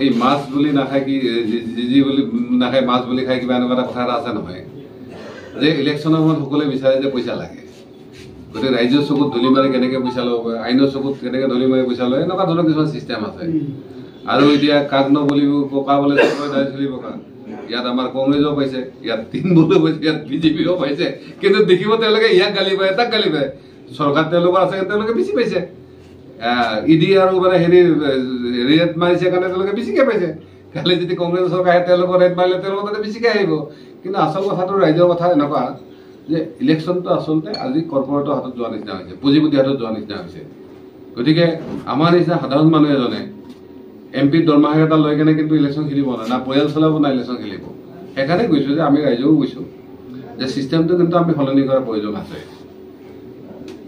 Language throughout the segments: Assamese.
এই মাছ বুলি নাখায় কি যি বুলি নাখায় মাছ বুলি খায় কিবা এনেকুৱা এটা কথা এটা আছে নহয় যে ইলেকশ্যনৰ সময়ত সকলোৱে বিচাৰে যে পইচা লাগে গতিকে ৰাইজৰ চকুত ধূলি মাৰি কেনেকৈ পইচা ল'ব পাৰে আইনৰ চকুত কেনেকৈ ধূলি মাৰি পইচা লয় এনেকুৱা ধৰণৰ কিছুমান চিষ্টেম আছে আৰু এতিয়া কাক নবলিব পকা বোলে দাই চলিব কাক ইয়াত আমাৰ কংগ্ৰেছও পাইছে ইয়াত তৃণমূলো পাইছে ইয়াত বিজেপিও পাইছে কিন্তু দেখিব তেওঁলোকে ইয়াক গালি পাৰে তাক গালি পাৰে চৰকাৰ তেওঁলোকৰ আছে তেওঁলোকে বেছি পাইছে ইডি আৰু মানে হেৰি ৰেট মাৰিছে কাৰণে তেওঁলোকে বেছিকৈ পাইছে কালি যদি কংগ্ৰেছ চৰকাৰ আহে তেওঁলোকৰ ৰেট মাৰিলে তেওঁলোকৰ তাতে বেছিকৈ আহিব কিন্তু আচল কথাটো ৰাইজৰ কথা এনেকুৱা যে ইলেকশ্যনটো আচলতে আজি কৰ্পৰেটৰ হাতত যোৱা নিচিনা হৈছে পুঁজিপতিৰ হাতত যোৱা নিচিনা হৈছে গতিকে আমাৰ নিচিনা সাধাৰণ মানুহ এজনে MP দৰমহা এটা লৈ কেনে কিন্তু ইলেকশ্যন খেলিব না পৰিয়াল চলাব না ইলেকশ্যন খেলিব সেইকাৰণে কৈছোঁ যে আমি ৰাইজেও কৈছোঁ যে চিষ্টেমটো কিন্তু আমি সলনি কৰাৰ প্ৰয়োজন আছে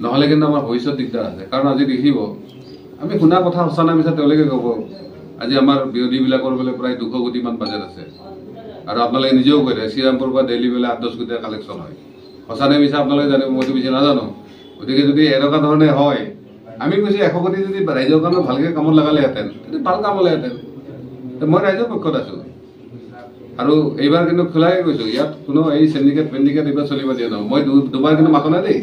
নহ'লে কিন্তু আমাৰ ভৱিষ্যত দিগদাৰ আছে কাৰণ আজি দেখিব আমি শুনা কথা সঁচা না মিছা তেওঁলোকে ক'ব আজি আমাৰ বিৰোধীবিলাকৰ বোলে প্ৰায় 200 কোটিমান বাজেট আছে আৰু আপোনালোকে নিজেও কৈ দিয়ে শ্ৰীৰামপুৰ পৰা দিল্লী বোলে 8-10 কোটিৰ কালেকশ্যন হয় সঁচা নে মিছা আপোনালোকে জানিব মইতো বেছি নাজানো গতিকে যদি এনেকুৱা ধৰণে হয় আমি কৈছোঁ 100 কোটি যদি ৰাইজৰ কাৰণে ভালকৈ কামত লগালেহেঁতেন তেতিয়া ভাল কাম হ'লেহেঁতেন মই ৰাইজৰ পক্ষত আছোঁ আৰু এইবাৰ কিন্তু খোলাই কৈছোঁ ইয়াত কোনো এই চেণ্ডিকেট এইবাৰ চলিব দিয়া নহয় মই দুবাৰ কিন্তু মাতা নাই দেই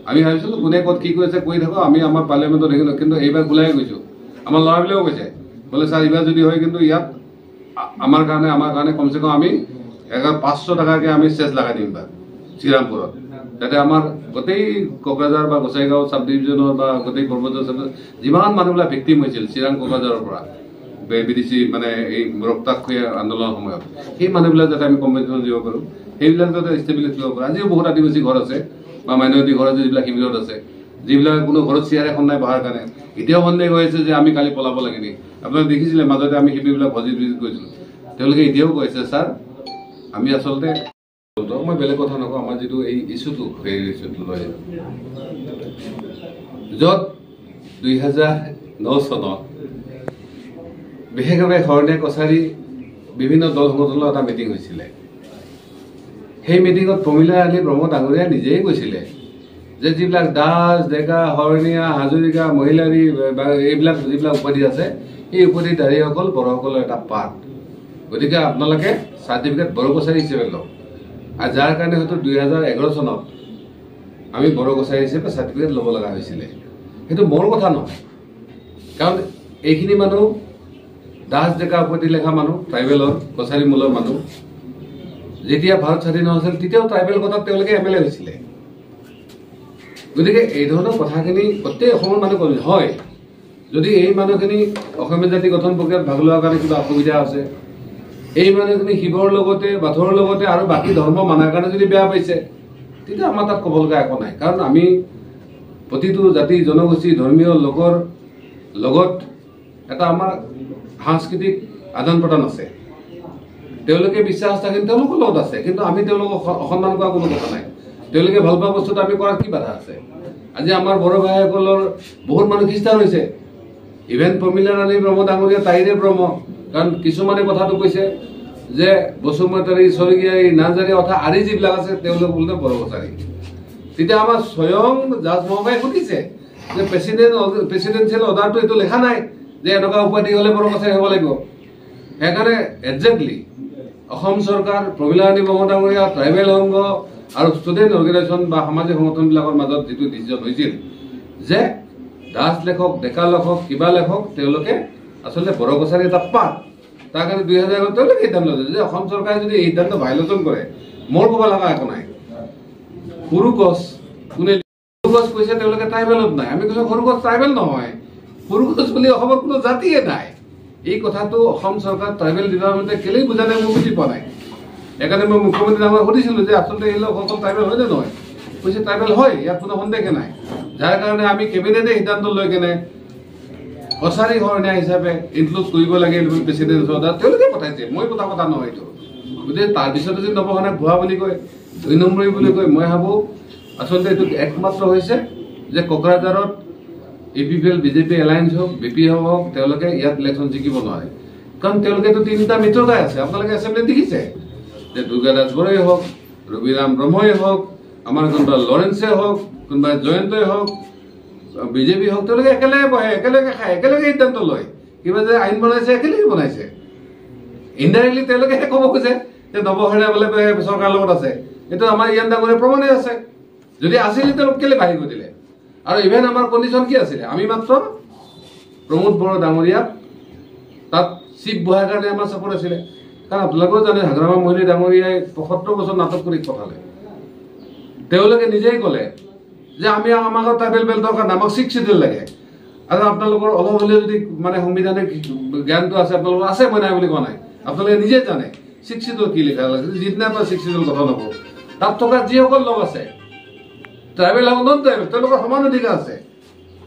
আমি ভাবিছিলোঁ কোনে ক'ত কি কৰিছে কৰি থাকোঁ আমি আমাৰ পাৰ্লিয়ামেণ্টত দেখিলোঁ কিন্তু এইবাৰ খোলাই গৈছোঁ আমাৰ ল'ৰাবিলাকেও কৈছে বোলে ছাৰ এইবাৰ যদি হয় কিন্তু ইয়াত আমাৰ কাৰণে কমচে কম আমি 500 টকাকৈ আমি চেছ লগাই দিম বা শ্ৰীৰামপুৰত যাতে আমাৰ গোটেই কোকৰাঝাৰ বা গোসাইগাঁও চাব ডিভিজনৰ বা গোটেই পৰ্বতৰ যিমান মানুহবিলাক ভিক্টিম হৈছিল চিৰাং কোকৰাঝাৰৰ পৰা বিদেশী মানে এই ৰক্তাক্ষয়ী আন্দোলনৰ সময়ত সেই মানুহবিলাক যাতে আমি কম্পেনচেশ্যন দিব পাৰোঁ সেইবিলাক যাতে ষ্টেবিলিটি দিব পাৰোঁ আজিও বহুত আদিবাসী ঘৰ আছে বা মাইনৰিটি ঘৰ আছে যিবিলাক শিবিৰত আছে যিবিলাক কোনো ঘৰত চেয়াৰ এখন নাই বহাৰ কাৰণে এতিয়াও সন্দেহ হৈ আছে যে আমি কালি পলাব লাগে নেকি আপোনালোকে দেখিছিলে মাজতে আমি শিবিৰবিলাক ভিজিট কৰিছিলোঁ তেওঁলোকে এতিয়াও কৈছে ছাৰ আমি আচলতে মই বেলেগ কথা নকওঁ আমাৰ যিটো এই ইছ্যুটো সেই ইছ্যুটো লৈ য'ত 2009 চনত বিশেষভাৱে শৰণীয়া কছাৰী বিভিন্ন দল সংগঠনৰ এটা মিটিং হৈছিলে সেই মিটিঙত প্ৰমীলা ৰাণী ব্ৰহ্ম ডাঙৰীয়া নিজেই কৈছিলে যে যিবিলাক দাস ডেকা শৰণীয়া হাজৰিকা মহিলাৰী এইবিলাক যিবিলাক উপাধি আছে এই উপাধিধাৰীসকল বড়োসকলৰ এটা পাৰ্ট গতিকে আপোনালোকে চাৰ্টিফিকেট বড়ো কছাৰী হিচাপে লওক আৰু যাৰ কাৰণে হয়তো 2011 চনত আমি বড়ো কছাৰী হিচাপে চাৰ্টিফিকেট ল'ব লগা হৈছিলে সেইটো মোৰ কথা নহয় কাৰণ এইখিনি মানুহ দাস ডেকা উপাধি লেখা মানুহ ট্ৰাইবেলৰ কছাৰী মূলৰ মানুহ যেতিয়া ভাৰত স্বাধীন হৈছিল তেতিয়াও ট্ৰাইবেল কথাত তেওঁলোকে MLA হৈছিলে গতিকে এই ধৰণৰ কথাখিনি গোটেই অসমৰ মানুহ হয় যদি এই মানুহখিনি অসমীয়া জাতি গঠন প্ৰক্ৰিয়াত ভাগ লোৱাৰ কাৰণে কিবা অসুবিধা আছে এই মানুহখিনি শিৱৰ লগতে বাথৰৰ লগতে আৰু বাকী ধৰ্ম মানাৰ কাৰণে যদি বেয়া পাইছে তেতিয়া আমাৰ তাত ক'ব লগা একো নাই কাৰণ আমি প্ৰতিটো জাতি জনগোষ্ঠী ধৰ্মীয় লোকৰ লগত এটা আমাৰ সাংস্কৃতিক আদান প্ৰদান আছে তেওঁলোকে বিশ্বাস থাকে তেওঁলোকৰ লগত আছে কিন্তু আমি তেওঁলোকক অসন্মান কৰা কোনো কথা নাই তেওঁলোকে ভাল পোৱা বস্তুটো আমি কৰাৰ কি বাধা আছে আজি আমাৰ বড়ো ভাইসকলৰ বহুত মানুহ খ্ৰীষ্টান হৈছে ইভেন প্ৰমীলা ৰাণী ব্ৰহ্ম ডাঙৰীয়া তাইৰে ব্ৰহ্ম কাৰণ কিছুমানে কথাটো কৈছে যে বসুমতাৰী স্বৰ্গীয়াৰী নাৰ্জাৰী অৰ্থাৎ আৰি যিবিলাক আছে তেওঁলোক বোলে বড়ো কছাৰী তেতিয়া আমাৰ স্বয়ং জাজ মহোদয়ে সুধিছে যে প্ৰেচিডেন্সিয়েল অৰ্ডাৰটো এইটো লেখা নাই যে এনেকুৱা উপাধি হ'লে বড়ো কছাৰী হ'ব লাগিব সেইকাৰণে একজেক্টলি অসম চৰকাৰ প্ৰমীলা ৰাণী ব্ৰহ্ম ডাঙৰীয়া ট্ৰাইবেল সংঘ আৰু ষ্টুডেণ্ট অৰ্গেনাইজেশ্যন বা সামাজিক সংগঠনবিলাকৰ মাজত যিটো ডিচিজন হৈছিল যে দাস লেখক ডেকা লেখক কিবা লেখক তেওঁলোকে আচলতে বড়ো কছাৰী এটা পাৰ্ট তাৰ কাৰণে 2011 তেওঁলোকে সিদ্ধান্ত লৈছে যে অসম চৰকাৰে যদি এই সিদ্ধান্ত ভাইলেশ্যন কৰে মোৰ ক'ব লগা একো নাই সৰু গছ কোনে সৰু গছ কৈছে তেওঁলোকে ট্ৰাইবেলত নাই আমি কৈছোঁ সৰু গছ ট্ৰাইবেল নহয় সৰু গছ বুলি অসমৰ কোনো জাতিয়ে নাই এই কথাটো অসম চৰকাৰ ট্ৰাইবেল ডিপাৰ্টমেণ্টে কেলেই বুজা নাই মই বুজি পোৱা নাই সেইকাৰণে মই মুখ্যমন্ত্ৰী ডাঙৰক সুধিছিলোঁ যে আচলতে এই লোকসকল ট্ৰাইবেল হয়নে নহয় কৈছে ট্ৰাইবেল হয় ইয়াত কোনো সন্দেহে নাই যাৰ কাৰণে আমি কেবিনেটে সিদ্ধান্ত লৈ কেনে কছাৰী শৰণীয়া হিচাপে ইনক্লুড কৰিব লাগে প্ৰেচিডেন্ট অৰ্ডাৰ তেওঁলোকে পঠাইছে মই পতা কথা নহয় এইটো গতিকে তাৰপিছতে যদি নৱসেনাক ভুৱা বুলি কয় 2 নম্বৰী বুলি কয় মই ভাবোঁ আচলতে এইটো একমাত্ৰ হৈছে যে কোকৰাঝাৰত APPL বিজেপি এলায়েন্স হওক BP হওক তেওঁলোকে ইয়াত ইলেকশ্যন জিকিব নোৱাৰে কাৰণ তেওঁলোকেতো 3টা মিত্ৰতাই আছে আপোনালোকে এছেম্বলিত দেখিছে যে দুৰ্গা দাস বৰাই হওক ৰবিৰাম ব্ৰহ্মই হওক আমাৰ কোনোবা লৰেন্সে হওক কোনোবা জয়ন্তই হওক বিজেপি হওক তেওঁলোকে একেলগে বহে একেলগে খায় একেলগে সিদ্ধান্ত লয় কিবা যে আইন বনাইছে একেলগে বনাইছে ইনডাইৰেক্টলি তেওঁলোকে ক'ব খোজে যে নৱসেনা বোলে চৰকাৰৰ লগত আছে কিন্তু আমাৰ ইয়াত ডাঙৰে প্ৰমাণে আছে যদি আছিল তেওঁলোক কেলে বাহিৰ কৰি দিলে আৰু ইভেন আমাৰ কণ্ডিশ্যন কি আছিলে আমি মাত্ৰ প্ৰমোদ বড়ো ডাঙৰীয়াক তাত চিফ বহাৰ কাৰণে আমাৰ চাপৰ্ট আছিলে কাৰণ আপোনালোকেও জানে হাগ্ৰামা মহিলা ডাঙৰীয়াই ৭৫ বছৰ নাটক কৰি পঠালে তেওঁলোকে নিজেই ক'লে যে আমি আমাক ট্ৰাইবেল বেল্ট দৰকাৰ নামক 6 শিডিউল লাগে আৰু আপোনালোকৰ অলপ হ'লেও যদি মানে সংবিধানিক জ্ঞানটো আছে আপোনালোকৰ আছে মই নাই বুলি কোৱা নাই আপোনালোকে নিজে জানে 6 শিডিউল কি লিখা আছে যিদিনা পৰা 6 শিডিউল কথা নকওঁ তাত থকা যিসকল লোক আছে ট্ৰাইবেল হওক নন ট্ৰাইবেল তেওঁলোকৰ সমান অধিকাৰ আছে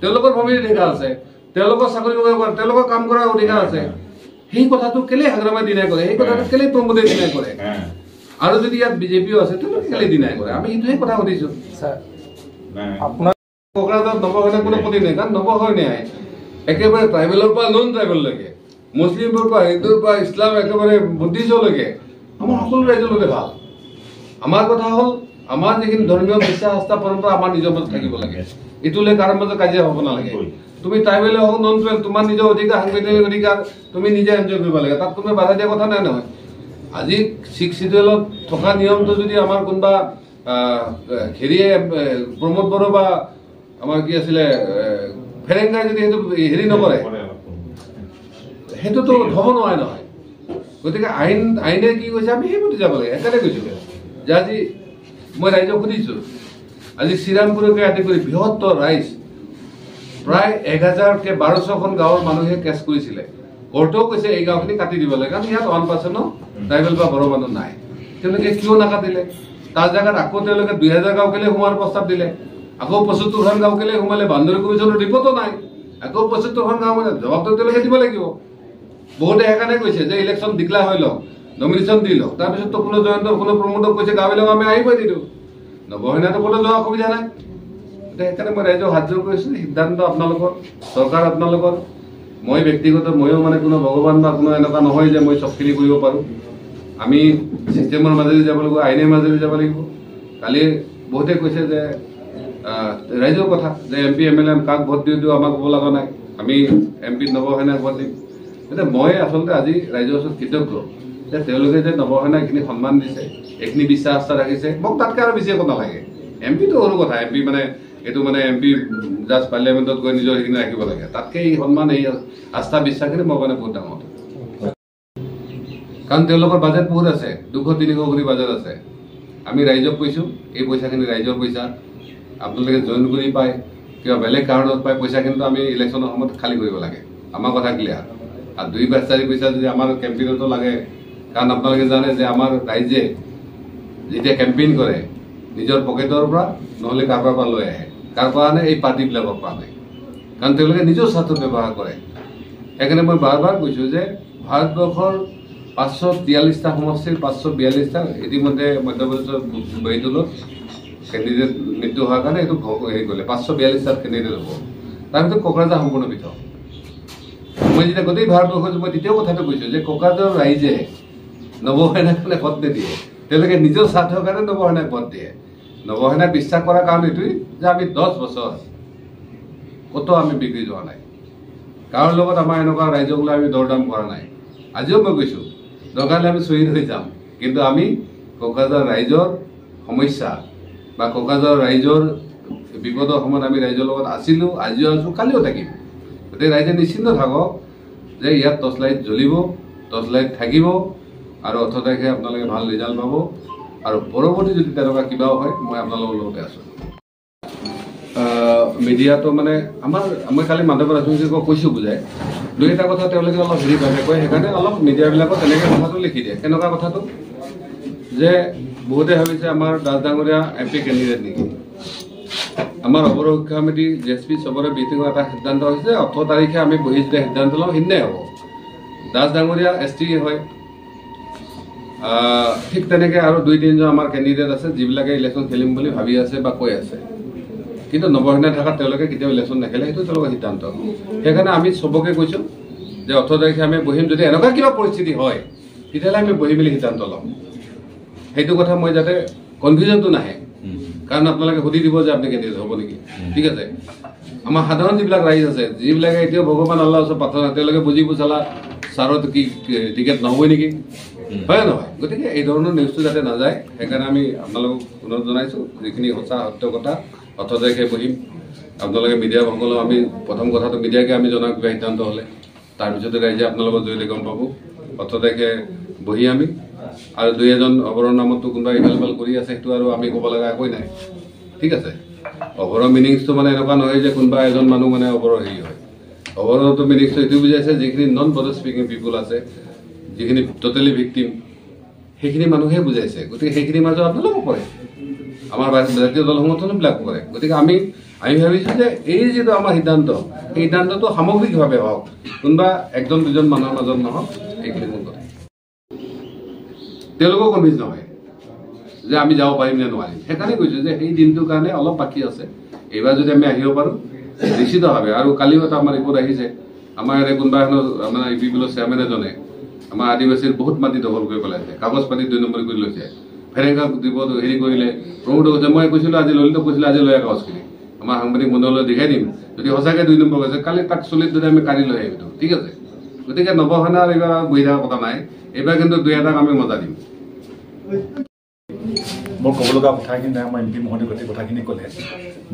তেওঁলোকৰ ভূমিৰ অধিকাৰ আছে তেওঁলোকৰ চাকৰি কৰিব পাৰে তেওঁলোকৰ কাম কৰাৰ অধিকাৰ আছে সেই কথাটো কেলে হাগ্ৰামাই ডিনাই কৰে সেই কথাটো কেলে প্ৰমোদে ডিনাই কৰে আৰু যদি ইয়াত বিজেপিও আছে তেওঁলোকে কেলে ডিনাই কৰে আমি এইটোৱে কথা সুধিছো আপোনাৰ কোকৰাঝাৰত নৱসেনা কোনো প্ৰতি নাই কাৰণ নৱসেনা একেবাৰে ট্ৰাইবেলৰ পৰা নন ট্ৰাইবেললৈকে মুছলিমৰ পৰা হিন্দুৰ পৰা ইছলাম একেবাৰে বুদ্ধিষ্টলৈকে আমাৰ সকলো ৰাইজৰ লগতে ভাল আমাৰ কথা হ'ল আমাৰ যিখিনি ধৰ্মীয় বিশ্বাস আস্থা পৰম্পৰা আমাৰ নিজৰ মাজত থাকিব লাগে ইটোলে কাৰো মাজত কাজিয়া হ'ব নালাগে তুমি ট্ৰাইবেল হওক নন ট্ৰাইবেল তোমাৰ নিজৰ অধিকাৰ সাংবিধানিক অধিকাৰ তুমি নিজে এনজয় কৰিব লাগে তাত কোনো বাধা দিয়া কথা নাই নহয় আজি 6 শিডিউলত থকা নিয়মটো যদি আমাৰ কোনোবা হেৰিয়ে প্ৰমোদ বড়ো বা আমাৰ কি আছিলে ফেৰেংগাই যদি সেইটো হেৰি নকৰে সেইটোতো হ'ব নোৱাৰে নহয় গতিকে আইনে কি কৈছে আমি সেইমতে যাব লাগে একেবাৰে কৈছোঁ যে আজি মই ৰাইজক সুধিছোঁ আজি শ্ৰীৰামপুৰকে আদি কৰি বৃহত্তৰ ৰাইজ প্ৰায় 1000কে 1200খন গাঁৱৰ মানুহে কেছ কৰিছিলে কোৰ্টেও কৈছে এই গাঁওখিনি কাটি দিব লাগে কাৰণ ইয়াত 1% ট্ৰাইবেল বা বড়ো মানুহ নাই তেওঁলোকে কিয় নাকাটিলে তাৰ জেগাত আকৌ তেওঁলোকে 2000 গাঁও কেলে সোমোৱাৰ প্ৰস্তাৱ দিলে আকৌ 75খন গাঁও কেলে সোমালে বাউণ্ডাৰী কমিশ্যনৰ ৰিপৰ্টো নাই আকৌ 75খন গাঁও মানে জবাবটো তেওঁলোকে দিব লাগিব বহুতে সেইকাৰণে কৈছে যে ইলেকশ্যন ডিক্লেয়াৰ হৈ লওক নমিনেশ্যন দি লওক তাৰপিছততো কোনো জয়ন্ত কোনো প্ৰমোদক কৈছে গাঁওবিলাক আমি আহিবই দিলোঁ নৱসেনাটো কোনো যোৱা অসুবিধা নাই সেইকাৰণে মই ৰাইজক হাত জোৰ কৰিছোঁ সিদ্ধান্ত আপোনালোকৰ চৰকাৰ আপোনালোকৰ মই ব্যক্তিগত ময়ো মানে কোনো ভগৱান বা কোনো এনেকুৱা নহয় যে মই চবখিনি কৰিব পাৰোঁ আমি ছিষ্টেমৰ মাজেদি যাব লাগিব আইনৰ মাজেদি যাব লাগিব কালি বহুতে কৈছে যে ৰাইজৰ কথা যে MP MLA কাক ভোট দিওঁ আমাক ক'ব লগা নাই আমি MP নৱসেনাক ভোট দিম এতিয়া মই আচলতে আজি ৰাইজৰ ওচৰত কৃতজ্ঞ যে তেওঁলোকে যে নৱসেনা এইখিনি সন্মান দিছে এইখিনি বিশ্বাস আস্থা ৰাখিছে মোক তাতকৈ আৰু বেছি একো নালাগে MP টো সৰু কথা MP মানে এইটো মানে MP জাষ্ট পাৰ্লিয়ামেণ্টত গৈ নিজৰ সেইখিনি ৰাখিব লাগে তাতকৈ এই সন্মান এই আস্থা বিশ্বাসখিনি মোৰ কাৰণে বহুত ডাঙৰ কাৰণ তেওঁলোকৰ বাজেট বহুত আছে 200-300 কোটি বাজেট আছে আমি ৰাইজক কৈছোঁ এই পইচাখিনি ৰাইজৰ পইচা আপোনালোকে জইন কৰি পায় কিবা বেলেগ কাৰণত পায় পইচা কিন্তু আমি ইলেকশ্যনৰ সময়ত খালী কৰিব লাগে আমাৰ কথা ক্লিয়াৰ আৰু 2-4 পইচা যদি আমাৰ কেম্পেইনতো লাগে কাৰণ আপোনালোকে জানে যে আমাৰ ৰাইজে যেতিয়া কেম্পেইন কৰে নিজৰ পকেটৰ পৰা নহ'লে কাৰোবাৰ পৰা লৈ আহে কাৰ পৰা আনে এই পাৰ্টিবিলাকৰ পৰা আনে কাৰণ তেওঁলোকে নিজৰ স্বাৰ্থত ব্যৱহাৰ কৰে সেইকাৰণে মই বাৰ বাৰ কৈছোঁ যে ভাৰতবৰ্ষৰ 543টা সমষ্টিৰ 542টা ইতিমধ্যে মধ্যপ্ৰদেশৰ বহিদুলত কেণ্ডিডেট মৃত্যু হোৱাৰ কাৰণে এইটো হেৰি কৰিলে 542টাত কেণ্ডিডেট হ'ব তাৰপিছত কোকৰাঝাৰ সম্পূৰ্ণ পৃথক মই যেতিয়া গোটেই ভাৰতবৰ্ষত মই তেতিয়াও কথাটো কৈছোঁ যে কোকৰাঝাৰৰ ৰাইজে নৱসেনাক কাৰণে ভোট নিদিয়ে তেওঁলোকে নিজৰ স্বাৰ্থৰ কাৰণে নৱসেনাক ভোট দিয়ে নৱসেনাক বিশ্বাস কৰাৰ কাৰণ এইটোৱেই যে আমি 10 বছৰ ক'তো আমি বিক্ৰী যোৱা নাই কাৰো লগত আমাৰ এনেকুৱা ৰাইজক লৈ আমি দৰদাম কৰা নাই আজিও মই কৈছোঁ দৰকাৰ হ'লে আমি শ্বহীদ হৈ যাম কিন্তু আমি কোকৰাঝাৰ ৰাইজৰ সমস্যা বা কোকৰাঝাৰ ৰাইজৰ বিপদৰ সময়ত আমি ৰাইজৰ লগত আছিলোঁ আজিও আছোঁ কালিও থাকিম গতিকে ৰাইজে নিশ্চিন্ত থাকক যে ইয়াত টৰ্চ লাইট জ্বলিব টৰ্চ লাইট থাকিব আৰু 18 তাৰিখে আপোনালোকে ভাল ৰিজাল্ট পাব আৰু পৰৱৰ্তী যদি তেনেকুৱা কিবাও হয় মই আপোনালোকৰ লগতে আছোঁ মিডিয়াটো মানে মই কালি মাধৱ ৰাজবংশীক কৈছোঁ বুজাই 2-এটা কথা তেওঁলোকে অলপ হেৰি ভাবে কয় সেইকাৰণে অলপ মিডিয়াবিলাকত তেনেকৈ কথাটো লিখি দিয়ে কেনেকুৱা কথাটো যে বহুতে ভাবিছে আমাৰ দাস ডাঙৰীয়া MP কেণ্ডিডেট নেকি আমাৰ অপৰশিক্ষা সমিতি JSP চবৰে মিটিঙৰ এটা সিদ্ধান্ত হৈছে 18 তাৰিখে আমি বহি যেতিয়া সিদ্ধান্ত লওঁ সিদিনাই হ'ব দাস ডাঙৰীয়া ST হয় ঠিক তেনেকৈ আৰু 2-3জন আমাৰ কেণ্ডিডেট আছে যিবিলাকে ইলেকশ্যন খেলিম বুলি ভাবি আছে বা কৈ আছে কিন্তু নৱসেনা থাকাত তেওঁলোকে কেতিয়াও ইলেকশ্যন নেখেলে সেইটো তেওঁলোকৰ সিদ্ধান্ত সেইকাৰণে আমি চবকে কৈছোঁ যে 18 তাৰিখে আমি বহিম যদি এনেকুৱা কিবা পৰিস্থিতি হয় তেতিয়াহ'লে আমি বহি মেলি সিদ্ধান্ত ল'ম সেইটো কথা মই যাতে কনফিউজনটো নাহে কাৰণ আপোনালোকে সুধি দিব যে আপুনি কেণ্ডিডেট হ'ব নেকি ঠিক আছে আমাৰ সাধাৰণ যিবিলাক ৰাইজ আছে, যিবিলাকে এতিয়াও ভগৱান আল্লাহ ওচৰত প্ৰাৰ্থনা, তেওঁলোকে বুজি পুচালা ছাৰত কি টিকেট নহ'বই নেকি, হয় নহয়? গতিকে এই ধৰণৰ নিউজটো যাতে নাযায়, সেইকাৰণে আমি আপোনালোকক অনুৰোধ জনাইছোঁ, যিখিনি সঁচা সত্য কথা 18 তাৰিখে বহিম। আপোনালোকে মিডিয়াসকলেও আমি প্ৰথম কথাটো মিডিয়াকে আমি জনাম কিবা সিদ্ধান্ত হ'লে, তাৰপিছতে ৰাইজে আপোনালোকৰ জৰিয়তে গম পাব। 18 তাৰিখে বহি আমি আৰু 2-এজন অৱৰৰ নামতো কোনোবা ইফাল সিফাল কৰি আছে, সেইটো আৰু আমি ক'ব লগা একোৱেই নাই, ঠিক আছে? অৱৰৰ মিনিংছটো মানে এনেকুৱা নহয় যে কোনোবা এজন মানুহ মানে অৱৰৰ হেৰি হয়। অৱৰতো মিনিংছটো এইটো বুজাইছে যিখিনি নন বৰ্ডাৰ স্পিকিং পিপুল আছে, যিখিনি টোটেলি ভিক্টিম, সেইখিনি মানুহে বুজাইছে। গতিকে সেইখিনিৰ মাজত আপোনালোকো পৰে, আমাৰ জাতীয় দল সংগঠনবিলাক পৰে। গতিকে আমি ভাবিছোঁ যে এই যিটো আমাৰ সিদ্ধান্ত, সেই সিদ্ধান্তটো সামগ্ৰিকভাৱে হওক, কোনোবা 1-2জন মানুহৰ মাজত নহওক, এইখিনি মোৰ কথা। তেওঁলোকেও কনভিন্স নহয় যে আমি যাব পাৰিম নে নোৱাৰিম। সেইকাৰণে কৈছোঁ যে সেই দিনটোৰ কাৰণে অলপ বাকী আছে। এইবাৰ যদি আমি আহিব পাৰোঁ নিশ্চিতভাৱে। আৰু কালিও এটা আমাৰ ৰিপৰ্ট আহিছে, আমাৰ ইয়াৰে কোনোবা এখন আমাৰ IPPL চেয়াৰমেন এজনে আমাৰ আদিবাসীৰ বহুত মাটি দখল কৰি পেলাইছে, কাগজ পাতি 2 নম্বৰ কৰি লৈছে। ফেৰেংগা দিব হেৰি কৰিলে, প্ৰমোদ কৈছে, মই কৈছিলোঁ আজি ললিতক কৈছিলোঁ আজি লৈ কাগজখিনি আমাৰ সাংবাদিক মণ্ডললৈ দেখাই দিম, যদি সঁচাকৈ 2 নম্বৰ কৈছে কালি তাক চলিত যদি আমি কাঢ়ি লৈ আহিম, ঠিক আছে? গতিকে নৱসেনাৰ এইবাৰ বহি থকাৰ কথা নাই, এইবাৰ কিন্তু 2-এটাক আমি মজা দিম। মোৰ ক'ব লগা কথাখিনি আমাৰ MP মহোদয় গোটেই কথাখিনি ক'লে।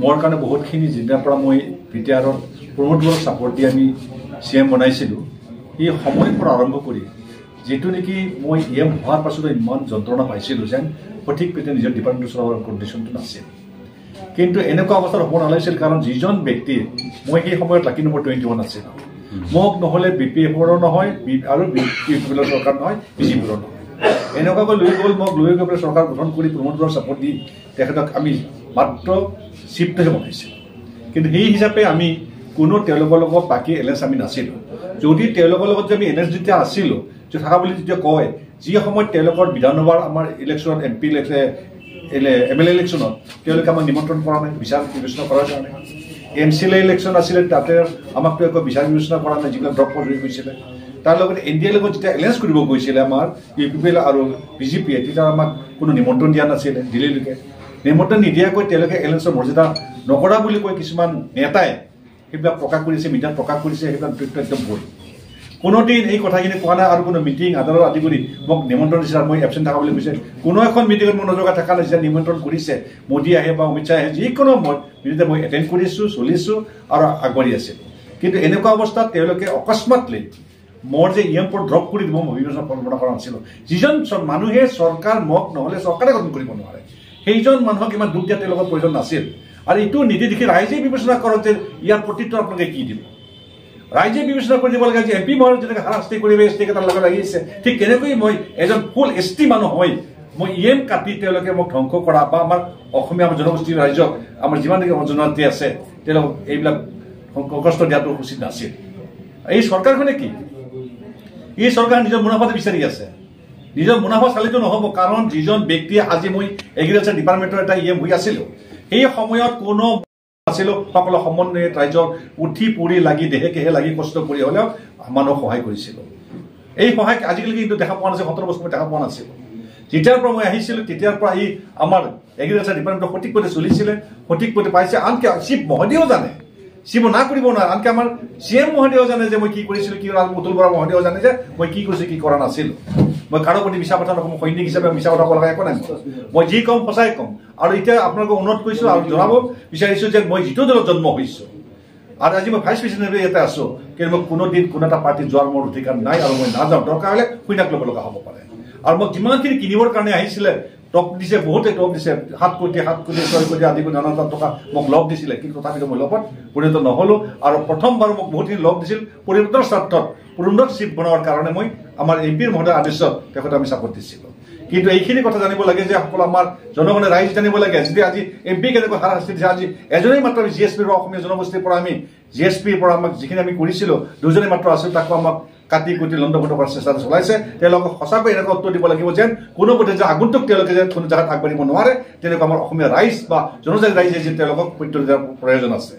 মোৰ কাৰণে বহুতখিনি যেতিয়াৰ পৰা মই BTRত প্ৰমোদ বৰক ছাপৰ্ট দি আমি CM বনাইছিলোঁ, এই সময়ৰ পৰা আৰম্ভ কৰি যিটো নেকি মই EM হোৱাৰ পাছতো ইমান যন্ত্ৰণা পাইছিলোঁ যেন সঠিকভাৱে নিজৰ ডিপাৰ্টমেণ্ট চলাবৰ কণ্ডিশ্যনটো নাছিল। কিন্তু এনেকুৱা অৱস্থাত হ'ব নালাগিছিল, কাৰণ যিজন ব্যক্তিৰ মই সেই সময়ত লাকি নম্বৰ 21 আছিল, মোক নহ'লে BPFৰো নহয় আৰু BPFৰ চৰকাৰ নহয়, BJPৰো নহয়, এনেকুৱাকৈ লৈ গ'ল। মোক লৈ গৈ পেলাই চৰকাৰ গঠন কৰি প্ৰমোদ বৰক ছাপৰ্ট দি তেখেতক আমি মাত্ৰ চিফ্টহে বনাইছিলোঁ। কিন্তু সেই হিচাপে আমি কোনো তেওঁলোকৰ লগত বাকী এলায়েন্স আমি নাছিলোঁ। যদি তেওঁলোকৰ লগত যে আমি এলায়েন্স যেতিয়া আছিলোঁ, যে থকা বুলি যেতিয়া কয়, যি সময়ত তেওঁলোকৰ বিধানসভাৰ আমাৰ ইলেকশ্যনত MP MLA ইলেকশ্যনত তেওঁলোকে আমাক নিমন্ত্ৰণ কৰা নাই, বিচাৰ বিবেচনা কৰাৰ কাৰণে। MCLA ইলেকশ্যন আছিলে, তাতে আমাক একো বিচাৰ বিবেচনা কৰা নাই, যিবিলাক ড্ৰপ কৰি গৈছিলে। তাৰ লগতে NDAৰ লগত যেতিয়া এলায়েন্স কৰিব গৈছিলে আমাৰ UPPL আৰু BJPয়ে, তেতিয়া আমাক কোনো নিমন্ত্ৰণ দিয়া নাছিলে। দিল্লীলৈকে নিমন্ত্ৰণ নিদিয়াকৈ তেওঁলোকে এলায়েন্সৰ মৰ্যাদা নকৰা বুলি কৈ কিছুমান নেতাই সেইবিলাক প্ৰকাশ কৰিছে, মিডিয়াত প্ৰকাশ কৰিছে, সেইবিলাক একদম ভুল। কোনোদিন এই কথাখিনি কোৱা নাই। আৰু কোনো মিটিং আদালত আদি কৰি মোক নিমন্ত্ৰণ দিছে, মই এবচেণ্ট থকা বুলি কৈছে। কোনো এখন মিটিঙত মই নজগা থকা নাই, যেতিয়া নিমন্ত্ৰণ কৰিছে, মোদী আহে বা অমিত শ্বাহ আহে, যিকোনো মিটিঙতে মই এটেণ্ড কৰিছোঁ, চলিছোঁ আৰু আগবাঢ়ি আছিলোঁ। কিন্তু এনেকুৱা অৱস্থাত তেওঁলোকে অকস্মাতলি মোৰ যে EMবোৰ ড্ৰপ কৰি দিব মই বিবেচনা কৰা নাছিলোঁ। যিজন মানুহে চৰকাৰ মোক নহ'লে চৰকাৰে গঠন কৰিব নোৱাৰে, সেইজন মানুহক ইমান দুখ দিয়া তেওঁলোকৰ প্ৰয়োজন নাছিল। আৰু এইটো নিদি দেখি ৰাইজে বিবেচনা কৰক যে ইয়াৰ প্ৰতিটো আপোনালোকে কি দিব। ৰাইজে বিবেচনা কৰি দিব লাগে যে MP মহোদয় যেনেকৈ হাৰাশাস্তি কৰিব ষ্টেক এটাৰ লগত লাগি আছে, ঠিক তেনেকৈ মই এজন ফুল ST মানুহ হৈ মই EM কাটি তেওঁলোকে মোক ধ্বংস কৰা বা আমাৰ অসমীয়া জনগোষ্ঠীৰ ৰাইজক আমাৰ যিমান জনজাতি আছে তেওঁলোকক এইবিলাক কষ্ট দিয়াটো উচিত নাছিল। এই চৰকাৰখনে কি, এই চৰকাৰ নিজৰ মুনাফাতে বিচাৰি আছে। নিজৰ মুনাফা চালিতো নহ'ব, কাৰণ যিজন ব্যক্তিয়ে আজি মই এগ্ৰিকালচাৰ ডিপাৰ্টমেণ্টৰ এটা EM হৈ আছিলোঁ, সেই সময়ত কোনো আছিলোঁ সকলো সমন্বয়ত ৰাইজক উঠি পৰি লাগি দেহে কেহে লাগি কষ্ট কৰি হ'লেও মানুহক সহায় কৰিছিলোঁ। এই সহায় আজিকালি কিন্তু দেখা পোৱা নাছিল, 17 বছৰ মই দেখা পোৱা নাছিলোঁ। যেতিয়াৰ পৰা মই আহিছিলোঁ তেতিয়াৰ পৰা এই আমাৰ এগ্ৰিকালচাৰ ডিপাৰ্টমেণ্টৰ সঠিক পথে চলিছিলে, সঠিক পথে পাইছে। আনকি চিফ মহোদয়েও জানে, চিফ না কৰিব নোৱাৰে। আনকি আমাৰ CM মহোদয়েও জানে যে মই কি কৰিছিলোঁ, কি মুতুল বৰা মহোদয়েও জানে যে মই কি কৰিছোঁ, কি কৰা নাছিলোঁ। মই কাৰো প্ৰতি মিছা কথা নকওঁ, সৈনিক হিচাপে মিছা কথা ক'ব লগা একো নাই। মই যি ক'ম সঁচাই ক'ম। আৰু এতিয়া আপোনালোকক অনুৰোধ কৰিছোঁ আৰু জনাব বিচাৰিছোঁ যে মই যিটো দলত জন্ম হৈছোঁ আৰু আজি মই ভাইচ প্ৰেচিডেণ্ট ইয়াতে আছোঁ, কিন্তু মই কোনোদিন কোনো এটা পাৰ্টিত যোৱাৰ মোৰ অধিকাৰ নাই আৰু মই নাযাওঁ। দৰকাৰ হ'লে শুনাক ল'ব লগা হ'ব পাৰে। আৰু মোক যিমানখিনি কিনিবৰ কাৰণে আহিছিলে টপ দিছে, বহুতে টপ দিছে, 7 কোটি 6 কোটি আদি কৰি নানা টকা মোক লগ দিছিলে, কিন্তু তথাপিতো মই লগত পৰিণত নহ'লোঁ। আৰু প্ৰথমবাৰ মোক বহুতখিনি লগ দিছিল পৰিৱৰ্তনৰ স্বাৰ্থত পুৰন্দৰ চিফ বনোৱাৰ কাৰণে মই আমাৰ MP মহোদয়ৰ আদেশত তেখেতক আমি ছাপৰ্ট দিছিলোঁ। কিন্তু এইখিনি কথা জানিব লাগে যে সকলো আমাৰ জনগণে ৰাইজ জানিব লাগে যে আজি MP কেনেকৈ হাৰাশাস্তি দিছে। আজি এজনেই মাত্ৰ GSPৰ অসমীয়া জনগোষ্ঠীৰ পৰা আমি GSPৰ পৰা আমাক যিখিনি আমি কৰিছিলোঁ, 2জনেই মাত্ৰ আছিল, তাকো আমাক কাটি কুটি লণ্ডভণ্ড কৰাৰ চেষ্টা চলাইছে। তেওঁলোকক সঁচাকৈ এনেকুৱা উত্তৰ দিব লাগিব যেন কোনোপধ্যে যে আগন্তুক তেওঁলোকে যেন কোনো জেগাত আগবাঢ়িব নোৱাৰে, তেনেকুৱা আমাৰ অসমীয়া ৰাইজ বা জনজাতি ৰাইজে যেন তেওঁলোকক প্ৰত্যুত্তৰ দিয়াৰ প্ৰয়োজন আছে।